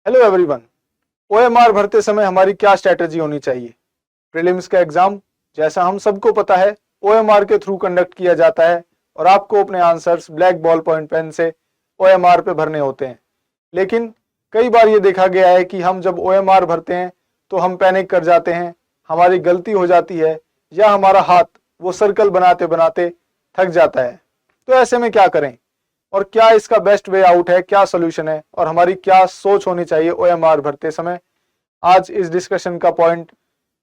Hello everyone. OMR भरते समय हमारी क्या स्ट्रेटेजी होनी चाहिए? प्रीलिम्स का एग्जाम जैसा हम सबको पता है ओएमआर के थ्रू कंडक्ट किया जाता है और आपको अपने answers black ball point pen से ओएमआर पे भरने होते हैं। लेकिन कई बार ये देखा गया है कि हम जब ओएमआर भरते हैं तो हम पैनिक कर जाते हैं, हमारी गलती हो जाती है या हमारा हाथ वो सर्कल बनाते बनाते थक जाता है। तो ऐसे में क्या करें और क्या इसका बेस्ट वे आउट है, क्या सोल्यूशन है और हमारी क्या सोच होनी चाहिए ओएमआर भरते समय? आज इस डिस्कशन का पॉइंट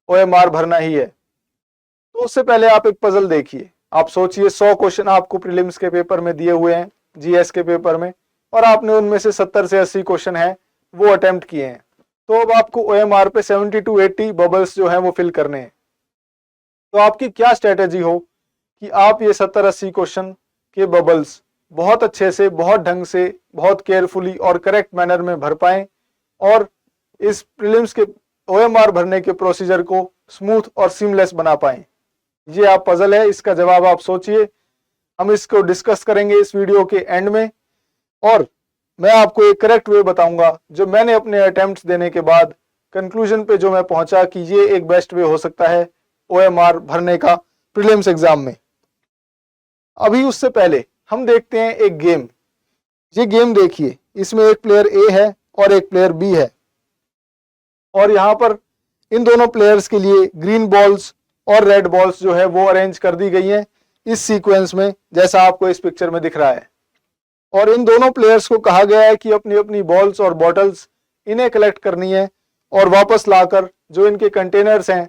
ओएमआर भरना ही है। तो उससे पहले आप एक पजल देखिए। आप सोचिए 100 क्वेश्चन आपको प्रीलिम्स के पेपर में दिए हुए हैं, जीएस के पेपर में, और आपने उनमें से 70 से 80 क्वेश्चन है वो अटेम्प्ट किए हैं। तो अब आपको ओएमआर पे 70 to 80 बबल्स जो है वो फिल करने हैं। तो आपकी क्या स्ट्रेटेजी हो कि आप ये 70-80 क्वेश्चन के बबल्स बहुत अच्छे से, बहुत ढंग से, बहुत केयरफुली और करेक्ट मैनर में भर पाएं और इस प्रीलिम्स के ओएमआर भरने के प्रोसीजर को स्मूथ और सीमलेस बना पाएं। ये आप पजल है, इसका जवाब आप सोचिए। हम इसको डिस्कस करेंगे इस वीडियो के एंड में और मैं आपको एक करेक्ट वे बताऊंगा जो मैंने अपने अटेम्प्ट्स देने के बाद कंक्लूजन पे जो मैं पहुंचा कि ये एक बेस्ट वे हो सकता है ओएमआर भरने का प्रीलिम्स एग्जाम में। अभी उससे पहले हम देखते हैं एक गेम। ये गेम देखिए, इसमें एक प्लेयर ए है और एक प्लेयर बी है और यहाँ पर इन दोनों प्लेयर्स के लिए ग्रीन बॉल्स और रेड बॉल्स जो है वो अरेंज कर दी गई हैं इस सीक्वेंस में, जैसा आपको इस पिक्चर में दिख रहा है। और इन दोनों प्लेयर्स को कहा गया है कि अपनी अपनी बॉल्स और बॉटल्स इन्हें कलेक्ट करनी है और वापस लाकर जो इनके कंटेनर्स हैं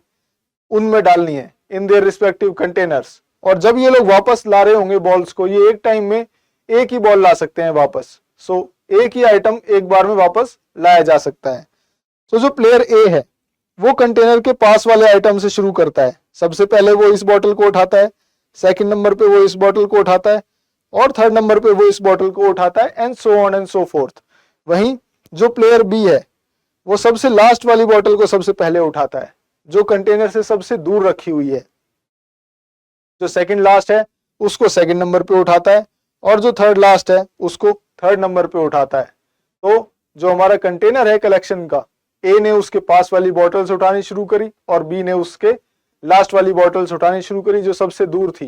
उनमें डालनी है, इन देयर रिस्पेक्टिव कंटेनर्स। और जब ये लोग वापस ला रहे होंगे बॉल्स को, ये एक टाइम में एक ही बॉल ला सकते हैं वापस। सो एक ही आइटम एक बार में वापस लाया जा सकता है। तो जो प्लेयर ए है वो कंटेनर के पास वाले आइटम से शुरू करता है। सबसे पहले वो इस बॉटल को उठाता है, सेकंड नंबर पे वो इस बॉटल को उठाता है और थर्ड नंबर पे वो इस बॉटल को उठाता है, and so on and so fourth. वहीं जो प्लेयर बी है वो सबसे लास्ट वाली बॉटल को सबसे पहले उठाता है, जो कंटेनर से सबसे दूर रखी हुई है। जो सेकंड लास्ट है उसको सेकंड नंबर पे उठाता है और जो थर्ड लास्ट है उसको थर्ड नंबर पे उठाता है। तो जो हमारा कंटेनर है कलेक्शन का, ए ने उसके पास वाली बॉटल्स उठानी शुरू करी और बी ने उसके लास्ट वाली बॉटल्स उठानी शुरू करी जो सबसे दूर थी।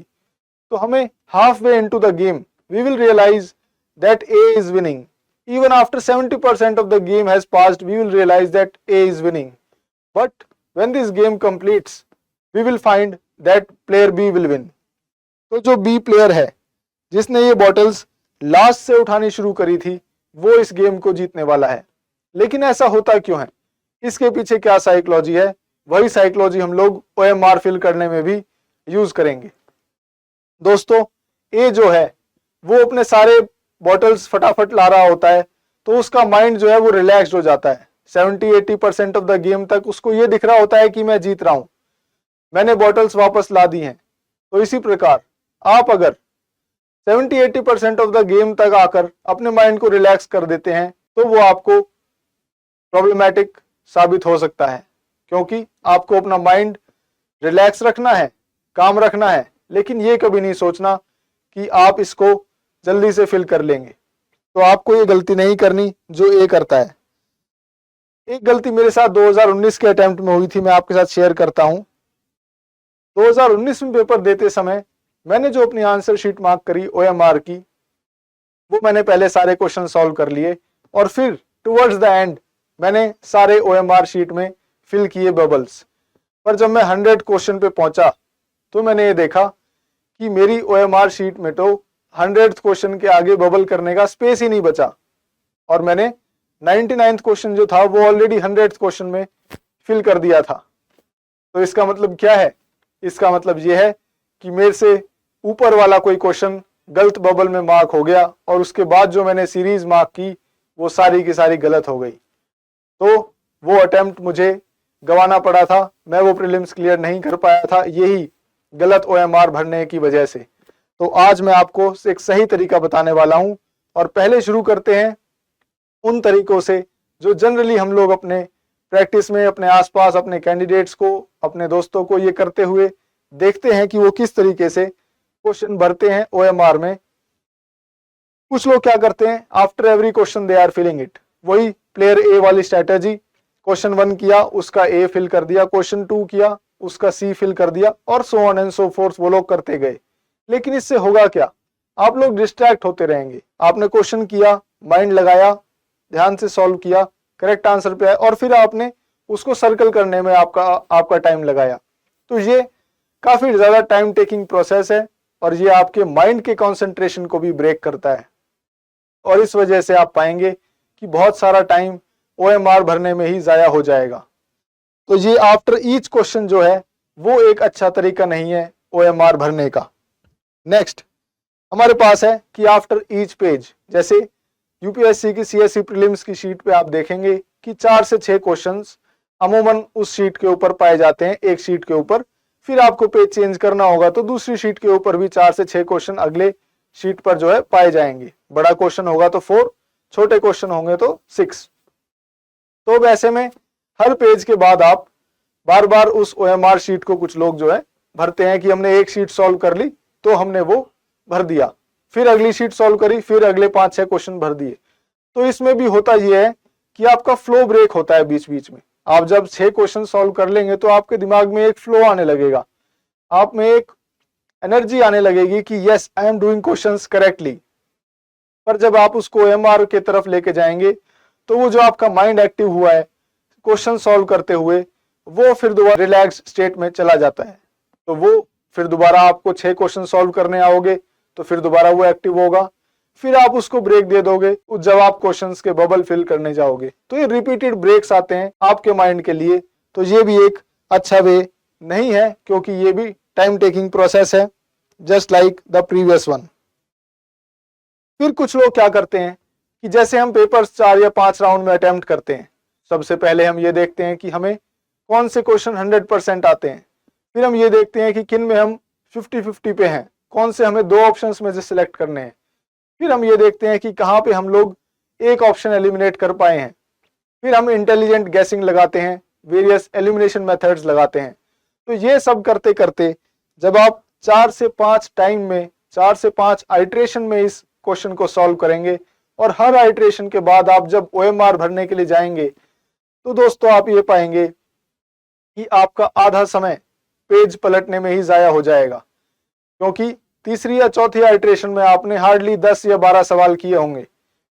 तो हमें half way into the game we will realise that A is winning. Even after 70% of the game has passed, we will realize that A is winning. But when this game completes, we will find that player B will win. तो जो B player है जिसने ये bottles last से उठानी शुरू करी थी वो इस गेम को जीतने वाला है। लेकिन ऐसा होता क्यों है, इसके पीछे क्या साइकोलॉजी है, वही साइकोलॉजी हम लोग ओएमआर फिल करने में भी यूज करेंगे। दोस्तों, ए जो है वो अपने सारे बॉटल्स फटाफट ला रहा होता है तो उसका माइंड जो है वो रिलैक्स्ड हो जाता है। 70-80% ऑफ द गेम तक उसको ये दिख रहा होता है कि मैं जीत रहा हूं, मैंने बॉटल्स वापस ला दी हैं। तो इसी प्रकार आप अगर 70-80% ऑफ द गेम तक आकर अपने माइंड को रिलैक्स कर देते हैं तो वो आपको प्रॉब्लमैटिक साबित हो सकता है, क्योंकि आपको अपना माइंड रिलैक्स रखना है, काम रखना है, लेकिन ये कभी नहीं सोचना कि आप इसको जल्दी से फिल कर लेंगे। तो आपको ये गलती नहीं करनी जो ए करता है। एक गलती मेरे साथ 2019 के अटेम्प्ट में हुई थी, मैं आपके साथ शेयर करता हूं। 2019 में पेपर देते समय मैंने जो अपनी आंसर शीट मार्क करी ओएमआर की, वो मैंने पहले सारे क्वेश्चन सॉल्व कर लिए और फिर टुवर्ड्स द एंड मैंने सारे ओएमआर शीट में फिल किए बबल्स। पर जब मैं 100 क्वेश्चन पे पहुंचा तो मैंने ये देखा कि मेरी ओएमआर शीट में तो 100th क्वेश्चन के आगे बबल करने का स्पेस ही नहीं बचा और मैंने 99th क्वेश्चन जो था वो ऑलरेडी 100th क्वेश्चन में फिल कर दिया था। तो इसका मतलब क्या है? इसका मतलब ये है कि मेरे से ऊपर वाला कोई क्वेश्चन गलत बबल में मार्क हो गया और उसके बाद जो मैंने सीरीज मार्क की वो सारी की सारी गलत हो गई। तो वो अटेम्प्ट मुझे गंवाना पड़ा था, मैं वो प्रीलिम्स क्लियर नहीं कर पाया था, यही गलत ओएमआर भरने की वजह से। तो आज मैं आपको एक सही तरीका बताने वाला हूं और पहले शुरू करते हैं उन तरीकों से जो जनरली हम लोग अपने प्रैक्टिस में, अपने आसपास, अपने कैंडिडेट्स को, अपने दोस्तों को ये करते हुए देखते हैं कि वो किस तरीके से क्वेश्चन भरते हैं ओएमआर में। कुछ लोग क्या करते हैं, after every question they are filling it, वही प्लेयर ए वाली स्ट्रैटेजी, क्वेश्चन 1 किया उसका ए फिल कर दिया, क्वेश्चन 2 किया उसका सी फिल कर दिया, और so on and so fourth वो लोग करते गए। लेकिन इससे होगा क्या, आप लोग डिस्ट्रैक्ट होते रहेंगे। आपने क्वेश्चन किया, माइंड लगाया, ध्यान से सॉल्व किया, करेक्ट आंसर पे आए, और फिर आपने उसको सर्कल करने में आपका टाइम लगाया। तो ये काफी ज्यादा टाइम टेकिंग प्रोसेस है और ये आपके माइंड के कंसंट्रेशन को भी ब्रेक करता है, और इस वजह से आप पाएंगे कि बहुत सारा टाइम OMR भरने में ही जाया हो जाएगा। तो ये आफ्टर ईच क्वेश्चन जो है वो एक अच्छा तरीका नहीं है OMR भरने का। नेक्स्ट हमारे पास है कि आफ्टर ईच पेज, जैसे यूपीएससी की CSE प्रीलिम्स की शीट पे आप देखेंगे कि 4 से 6 क्वेश्चंस अमूमन उस शीट के ऊपर पाए जाते हैं, एक शीट के ऊपर। फिर आपको पेज चेंज करना होगा तो दूसरी शीट के ऊपर भी 4 से 6 क्वेश्चन अगले शीट पर जो है पाए जाएंगे। बड़ा क्वेश्चन होगा तो 4, छोटे क्वेश्चन होंगे तो 6। तो वैसे में हर पेज के बाद आप बार बार उस OMR शीट को कुछ लोग जो है भरते हैं कि हमने एक शीट सॉल्व कर ली तो हमने वो भर दिया, फिर अगली शीट सॉल्व करी, फिर अगले 5-6 क्वेश्चन भर दिए। तो इसमें भी होता यह है कि आपका फ्लो ब्रेक होता है बीच बीच में। आप जब 6 क्वेश्चन सॉल्व कर लेंगे तो आपके दिमाग में एक फ्लो आने लगेगा, आप में एक एनर्जी आने लगेगी कि yes I am doing questions correctly. पर जब आप उसको OMR के तरफ लेके जाएंगे तो वो जो आपका माइंड एक्टिव हुआ है क्वेश्चन सॉल्व करते हुए, वो फिर दोबारा रिलैक्स स्टेट में चला जाता है। तो वो फिर दोबारा आपको 6 क्वेश्चन सॉल्व करने आओगे तो फिर दोबारा वो एक्टिव होगा, फिर आप उसको ब्रेक दे दोगे जब आप क्वेश्चंस के बबल फिल करने जाओगे। तो ये रिपीटेड ब्रेक्स आते हैं आपके माइंड के लिए, तो ये भी एक अच्छा वे नहीं है, क्योंकि ये भी टाइम टेकिंग प्रोसेस है just like the previous one. फिर कुछ लोग क्या करते हैं कि जैसे हम पेपर्स 4 या 5 राउंड में अटेम्प्ट करते हैं, सबसे पहले हम ये देखते हैं कि हमें कौन से क्वेश्चन 100% आते हैं, फिर हम ये देखते हैं कि किन में हम 50-50 पे हैं, कौन से हमें 2 ऑप्शंस में से सिलेक्ट करने हैं, फिर हम ये देखते हैं कि कहाँ पे हम लोग एक ऑप्शन एलिमिनेट कर पाए हैं, फिर हम इंटेलिजेंट गैसिंग लगाते हैं, वेरियस एलिमिनेशन मेथड्स लगाते हैं। तो ये सब करते करते जब आप 4 से 5 टाइम में 4 से 5 आइट्रेशन में इस क्वेश्चन को सॉल्व करेंगे, और हर आइट्रेशन के बाद आप जब OMR भरने के लिए जाएंगे तो दोस्तों आप ये पाएंगे कि आपका आधा समय पेज पलटने में ही जाया हो जाएगा, क्योंकि तीसरी या चौथी आइट्रेशन में आपने हार्डली 10 या 12 सवाल किए होंगे,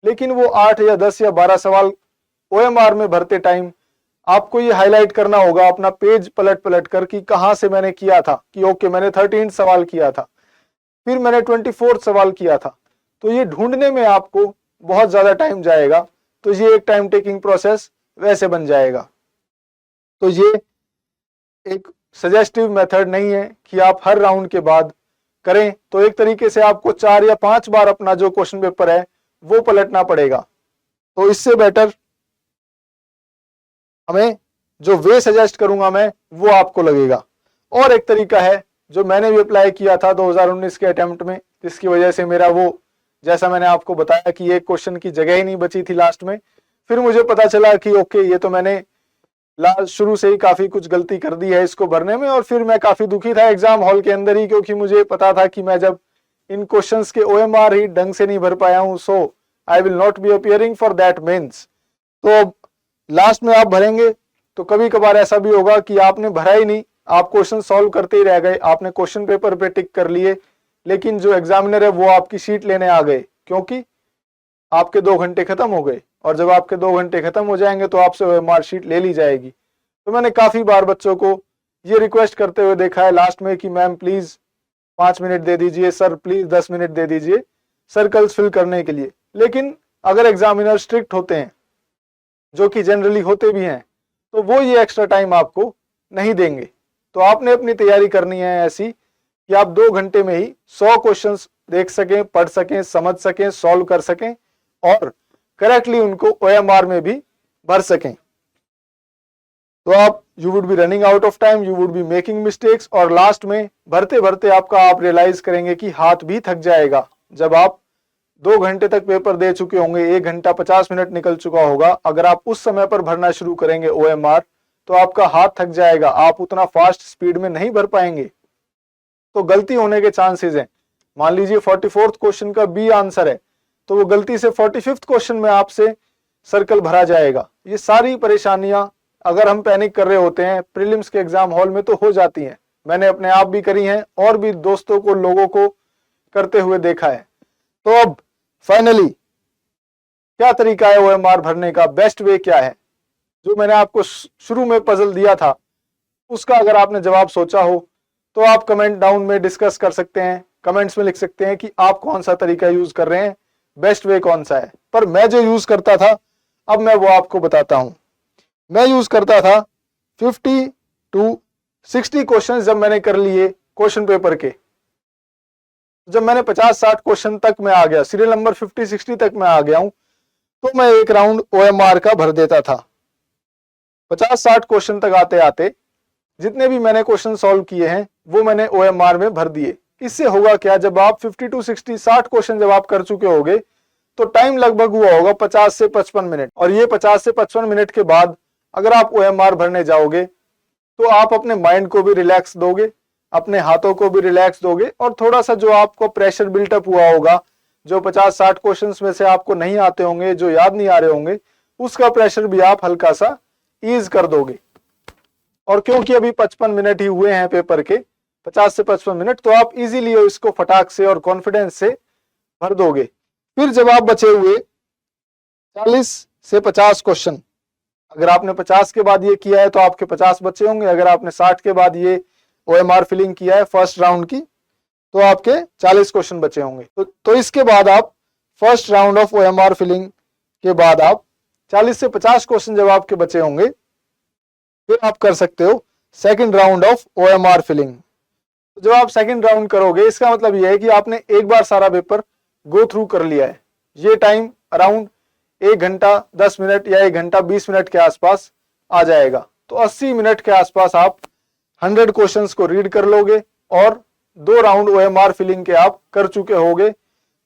लेकिन वो 8 या 10 या 12 सवाल OMR में भरते टाइम आपको ये हाईलाइट करना होगा अपना पेज पलट पलट कर कि कहाँ से मैंने किया था, कि ओके मैंने 13 सवाल किया था, फिर मैंने 24 सवाल किया था। तो ये ढूंढने में आपको बहुत ज्यादा टाइम जाएगा, तो ये एक टाइम टेकिंग प्रोसेस वैसे बन जाएगा। तो ये एक सजेस्टिव मेथड नहीं है कि आप हर राउंड के बाद करें, तो एक तरीके से आपको 4 या 5 बार अपना जो क्वेश्चन पेपर है वो पलटना पड़ेगा। तो इससे बेटर हमें जो वे सजेस्ट करूंगा मैं वो आपको लगेगा। और एक तरीका है जो मैंने भी अप्लाई किया था 2019 के अटेम्प्ट में, जिसकी वजह से मेरा वो, जैसा मैंने आपको बताया कि एक क्वेश्चन की जगह ही नहीं बची थी लास्ट में, फिर मुझे पता चला कि ओके ये तो मैंने शुरू से ही काफी कुछ गलती कर दी है इसको भरने में, और फिर मैं काफी दुखी था एग्जाम हॉल के अंदर ही, क्योंकि मुझे पता था कि मैं जब इन क्वेश्चंस के OMR ही ढंग से नहीं भर पाया हूं, so I will not be appearing for that mains. तो लास्ट में आप भरेंगे तो कभी कभार ऐसा भी होगा कि आपने भरा ही नहीं, आप क्वेश्चन सॉल्व करते ही रह गए, आपने क्वेश्चन पेपर पे टिक कर लिए, लेकिन जो एग्जामिनर है वो आपकी शीट लेने आ गए, क्योंकि आपके 2 घंटे खत्म हो गए, और जब आपके 2 घंटे खत्म हो जाएंगे तो आपसे OMR शीट ले ली जाएगी। तो मैंने काफी बार बच्चों को ये रिक्वेस्ट करते हुए देखा है लास्ट में कि मैम प्लीज 5 मिनट दे दीजिए, सर प्लीज 10 मिनट दे दीजिए सर्कल्स फिल करने के लिए। लेकिन अगर एग्जामिनर स्ट्रिक्ट होते हैं, जो कि जनरली होते भी हैं, तो वो ये एक्स्ट्रा टाइम आपको नहीं देंगे। तो आपने अपनी तैयारी करनी है ऐसी कि आप 2 घंटे में ही 100 क्वेश्चंस देख सकें, पढ़ सकें, समझ सकें, सॉल्व कर सकें, और करेक्टली उनको OMR में भी भर सकें। तो आप you would be running out of time, you would be making mistakes, और लास्ट में भरते भरते आप रियलाइज करेंगे कि हाथ भी थक जाएगा। जब आप 2 घंटे तक पेपर दे चुके होंगे, 1 घंटा 50 मिनट निकल चुका होगा, अगर आप उस समय पर भरना शुरू करेंगे OMR तो आपका हाथ थक जाएगा, आप उतना फास्ट स्पीड में नहीं भर पाएंगे, तो गलती होने के चांसेस हैं। मान लीजिए 44th क्वेश्चन का बी आंसर है, तो वो गलती से 45th क्वेश्चन में आपसे सर्कल भरा जाएगा। ये सारी परेशानियां अगर हम पैनिक कर रहे होते हैं प्रीलिम्स के एग्जाम हॉल में तो हो जाती हैं। मैंने अपने आप भी करी हैं और भी दोस्तों को, लोगों को करते हुए देखा है। तो अब फाइनली क्या तरीका है ओएमआर भरने का, बेस्ट वे क्या है? जो मैंने आपको शुरू में पजल दिया था उसका अगर आपने जवाब सोचा हो तो आप कमेंट डाउन में डिस्कस कर सकते हैं, कमेंट्स में लिख सकते हैं कि आप कौन सा तरीका यूज कर रहे हैं, बेस्ट वे कौन सा है। पर मैं जो यूज करता था अब मैं वो आपको बताता हूं। मैं यूज करता था 50 to 60 क्वेश्चन जब मैंने कर लिए क्वेश्चन पेपर के, जब मैंने 50-60 क्वेश्चन तक मैं आ गया, सीरियल नंबर 50-60 तक मैं आ गया हूं, तो मैं एक राउंड ओएमआर का भर देता था। 50-60 क्वेश्चन तक आते आते जितने भी मैंने क्वेश्चन सॉल्व किए हैं वो मैंने ओएमआर में भर दिए। इससे होगा क्या, जब आप 50 to 60 क्वेश्चन जब आप कर चुके होगे तो टाइम लगभग हुआ होगा 50 से 55 मिनट। और ये 50 से 55 मिनट के बाद अगर आप ओएमआर भरने जाओगे तो आप अपने माइंड को भी रिलैक्स दोगे, अपने हाथों को भी रिलैक्स दोगे, और थोड़ा सा जो आपको प्रेशर बिल्टअप हुआ होगा, जो 50-60 क्वेश्चंस में से आपको नहीं आते होंगे, जो याद नहीं आ रहे होंगे, उसका प्रेशर भी आप हल्का सा ईज कर दोगे। और क्योंकि अभी 55 मिनट ही हुए हैं पेपर के, 50 से 55 मिनट, तो आप इजीली इसको फटाक से और कॉन्फिडेंस से भर दोगे। फिर जब आप बचे हुए 40 से 50 क्वेश्चन, अगर आपने 50 के बाद ये किया है तो आपके 50 बचे होंगे, अगर आपने 60 के बाद ये ओएमआर फिलिंग किया है फर्स्ट राउंड की तो आपके 40 क्वेश्चन बचे होंगे। तो इसके बाद आप first round of OMR filling के बाद आप 40 से 50 क्वेश्चन जब आपके बचे होंगे फिर आप कर सकते हो second round of OMR filling. जब आप सेकंड राउंड करोगे इसका मतलब यह है कि आपने एक बार सारा पेपर गो थ्रू कर लिया है। ये टाइम अराउंड 1 घंटा 10 मिनट या 1 घंटा 20 मिनट के आसपास आ जाएगा। तो 80 मिनट के आसपास आप 100 क्वेश्चंस को रीड कर लोगे और 2 राउंड ओएमआर फिलिंग के आप कर चुके होगे।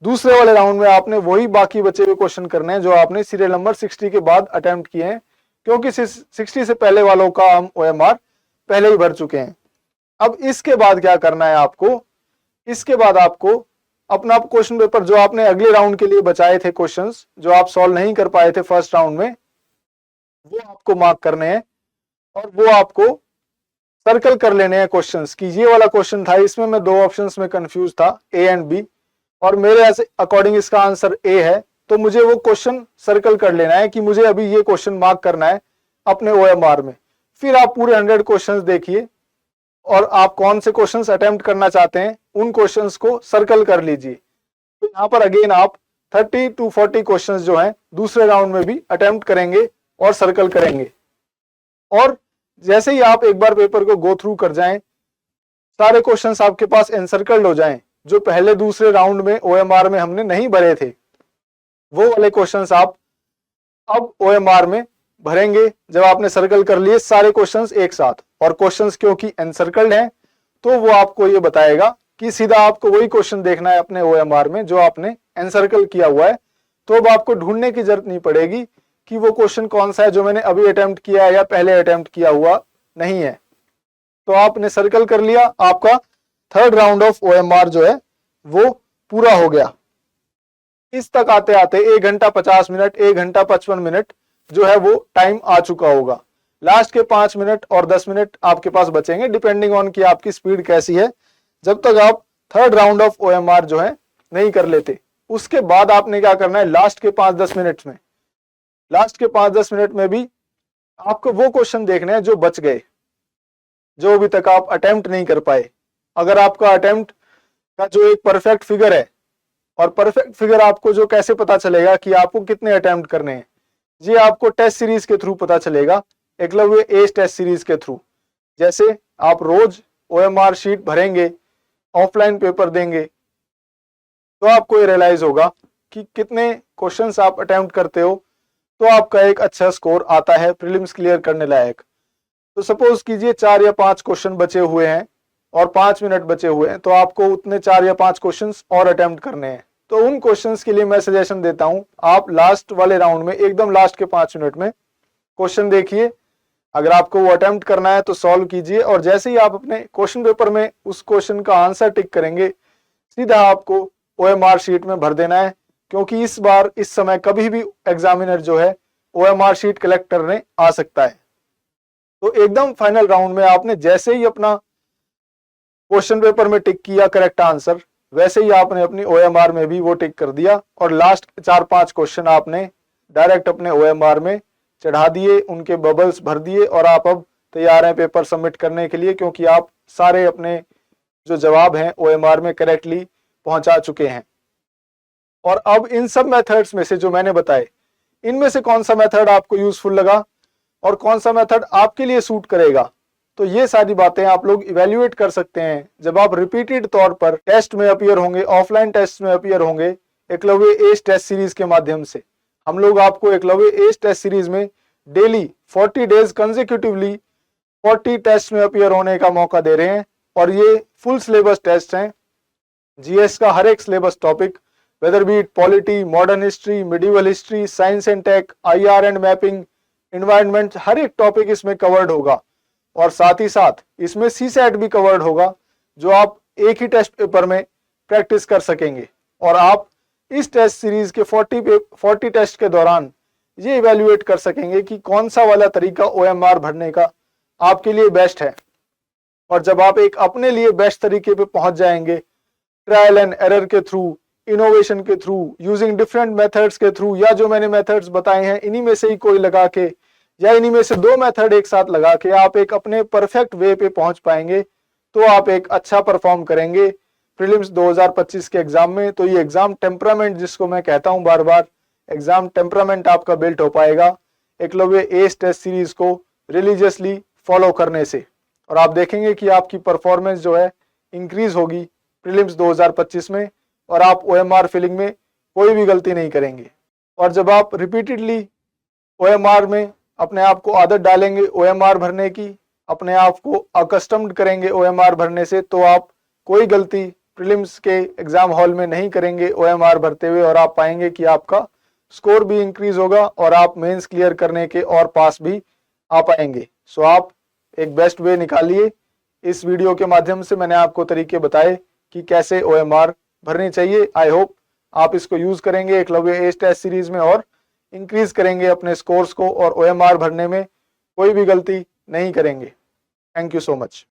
दूसरे वाले राउंड में आपने वही बाकी बचे हुए क्वेश्चन करने हैं जो आपने सीरियल नंबर 60 के बाद अटेम्प्ट किए हैं, क्योंकि 60 से पहले वालों का हम ओएमआर पहले ही भर चुके हैं। अब इसके बाद क्या करना है आपको, इसके बाद आपको अपना क्वेश्चन पेपर जो आपने अगले राउंड के लिए बचाए थे, क्वेश्चंस जो आप सॉल्व नहीं कर पाए थे फर्स्ट राउंड में, वो आपको मार्क करने हैं और वो आपको सर्कल कर लेने हैं क्वेश्चंस की। ये वाला क्वेश्चन था, इसमें मैं 2 ऑप्शंस में कंफ्यूज था, ए एंड बी, और मेरे अकॉर्डिंग इसका आंसर ए है, तो मुझे वो क्वेश्चन सर्कल कर लेना है कि मुझे अभी ये क्वेश्चन मार्क करना है अपने ओएमआर में। फिर आप पूरे 100 क्वेश्चंस देखिए और आप कौन से क्वेश्चंस अटेम्प्ट करना चाहते हैं उन क्वेश्चंस को सर्कल कर लीजिए। तो यहाँ पर अगेन आप 30 to 40 क्वेश्चंस जो हैं दूसरे राउंड में भी अटेम्प्ट करेंगे और सर्कल करेंगे। और जैसे ही आप एक बार पेपर को गो थ्रू कर जाएं, सारे क्वेश्चंस आपके पास एनसर्कल्ड हो जाएं, जो पहले दूसरे राउंड में ओएमआर में हमने नहीं भरे थे, वो वाले क्वेश्चंस आप अब ओएमआर में भरेंगे जब आपने सर्कल कर लिए सारे क्वेश्चंस एक साथ। और क्वेश्चंस क्योंकि एनसर्कल्ड हैं तो वो आपको ये बताएगा कि सीधा आपको वही क्वेश्चन देखना है अपने ओएमआर में जो आपने एनसर्कल किया हुआ है। तो अब आपको ढूंढने की जरूरत नहीं पड़ेगी कि वो क्वेश्चन कौन सा है जो मैंने अभी अटेम्प्ट किया है या पहले अटेम्प्ट किया हुआ नहीं है। तो आपने सर्कल कर लिया, आपका थर्ड राउंड ऑफ ओएमआर जो है वो पूरा हो गया। इस तक आते आते 1 घंटा 50 मिनट, 1 घंटा 55 मिनट जो है वो टाइम आ चुका होगा। लास्ट के 5 मिनट और 10 मिनट आपके पास बचेंगे डिपेंडिंग ऑन कि आपकी स्पीड कैसी है, जब तक आप थर्ड राउंड ऑफ ओएमआर जो है नहीं कर लेते। उसके बाद आपने क्या करना है, लास्ट के 5-10 मिनट में, लास्ट के 5-10 मिनट में भी आपको वो क्वेश्चन देखने हैं जो बच गए, जो अभी तक आप अटेम्प्ट नहीं कर पाए। अगर आपका अटेम्प्ट का जो एक परफेक्ट फिगर है, और परफेक्ट फिगर आपको जो कैसे पता चलेगा कि आपको कितने अटेम्प्ट करने हैं, ये आपको टेस्ट सीरीज के थ्रू पता चलेगा, एकलव्य एज टेस्ट सीरीज के थ्रू। जैसे आप रोज ओएमआर शीट भरेंगे, ऑफलाइन पेपर देंगे, तो आपको ये रियलाइज होगा कि कितने क्वेश्चंस आप अटेम्प्ट करते हो, तो आपका एक अच्छा स्कोर आता है प्रीलिम्स क्लियर करने लायक। तो सपोज कीजिए 4 या 5 क्वेश्चन बचे हुए हैं और 5 मिनट बचे हुए हैं, तो आपको उतने 4 या 5 क्वेश्चंस और अटेम्प्ट करने हैं। तो उन क्वेश्चंस के लिए मैं सजेशन देता हूं, आप लास्ट वाले राउंड में एकदम लास्ट के 5 मिनट में क्वेश्चन देखिए, अगर आपको वो अटेम्प्ट करना है तो सॉल्व कीजिए, और जैसे ही आप अपने क्वेश्चन पेपर में उस क्वेश्चन का आंसर टिक करेंगे, सीधा आपको ओएमआर शीट में भर देना है। क्योंकि इस बार इस समय कभी भी एग्जामिनर जो है OMR शीट कलेक्ट करने आ सकता है। तो एकदम फाइनल राउंड में आपने जैसे ही अपना क्वेश्चन पेपर में टिक किया करेक्ट आंसर, वैसे ही आपने अपनी OMR में भी वो टिक कर दिया और लास्ट 4-5 क्वेश्चन आपने डायरेक्ट अपने OMR में चढ़ा दिए, उनके बबल्स भर दिए और आप अब तैयार हैं पेपर सबमिट करने के लिए, क्योंकि आप सारे अपने जो जवाब हैं OMR में करेक्टली पहुंचा चुके हैं। और अब इन सब मेथड्स में से जो मैंने बताए, इनमें से कौन सा मेथड आपको यूजफुल लगा और कौन सा मेथड आपके लिए सूट करेगा, तो ये सारी बातें आप लोग इवेल्युएट कर सकते हैं जब आप रिपीटेड तौर पर टेस्ट में अपीयर होंगे, ऑफलाइन टेस्ट में अपीयर होंगे एकलव्य एज टेस्ट सीरीज के माध्यम से। हम लोग आपको एकलव्य एज टेस्ट सीरीज में डेली 40 डेज कंसेक्यूटिवली 40 टेस्ट में अपीयर होने का मौका दे रहे हैं और ये फुल सिलेबस टेस्ट हैं। जीएस का हर एक syllabus topic, whether be it polity, modern history, medieval history, science and tech, IR and mapping, environment, हर एक टॉपिक इसमें कवर्ड होगा। और साथ ही साथ इसमें CSAT भी कवर्ड होगा, जो आप एक ही टेस्ट पेपर में प्रैक्टिस कर सकेंगे। और आप इस टेस्ट सीरीज के 40 टेस्ट के दौरान ये इवेल्युएट कर सकेंगे कि कौन सा वाला तरीका OMR भरने का आपके लिए बेस्ट है। और जब आप एक अपने लिए बेस्ट तरीके पे पहुंच जाएंगे, ट्रायल एंड एरर के थ्रू, इनोवेशन के थ्रू, यूजिंग डिफरेंट मेथड्स के थ्रू, या जो मैंने मेथड्स बताए हैं इन्हीं में से ही कोई लगा के या इन्हीं में से 2 मेथड एक साथ लगा के आप एक अपने परफेक्ट वे पे पहुंच पाएंगे, तो आप एक अच्छा परफॉर्म करेंगे प्रीलिम्स 2025 के एग्जाम में। तो ये एग्जाम टेम्परामेंट जिसको मैं कहता हूं बार बार, एग्जाम टेम्परामेंट आपका बिल्ट हो पाएगा एकलव्य एज टेस्ट सीरीज को रिलीजियसली फॉलो करने से। और आप देखेंगे कि आपकी परफॉर्मेंस जो है इंक्रीज होगी प्रीलिम्स 2025 में और आप OMR फिलिंग में कोई भी गलती नहीं करेंगे। और जब आप रिपीटेडली OMR में अपने आप को आदत डालेंगे OMR भरने की, अपने आप को अकस्टम्ड करेंगे OMR भरने से, तो आप कोई गलती प्रीलिम्स के एग्जाम हॉल में नहीं करेंगे OMR भरते हुए और आप पाएंगे कि आपका स्कोर भी इंक्रीज होगा और आप मेंस क्लियर करने के और पास भी आ पाएंगे। सो आप एक बेस्ट वे निकालिए। इस वीडियो के माध्यम से मैंने आपको तरीके बताए कि कैसे OMR भरनी चाहिए। आई होप आप इसको यूज करेंगे एकलव्य एज टेस्ट सीरीज में और इंक्रीज करेंगे अपने स्कोर्स को और OMR भरने में कोई भी गलती नहीं करेंगे। Thank you so much.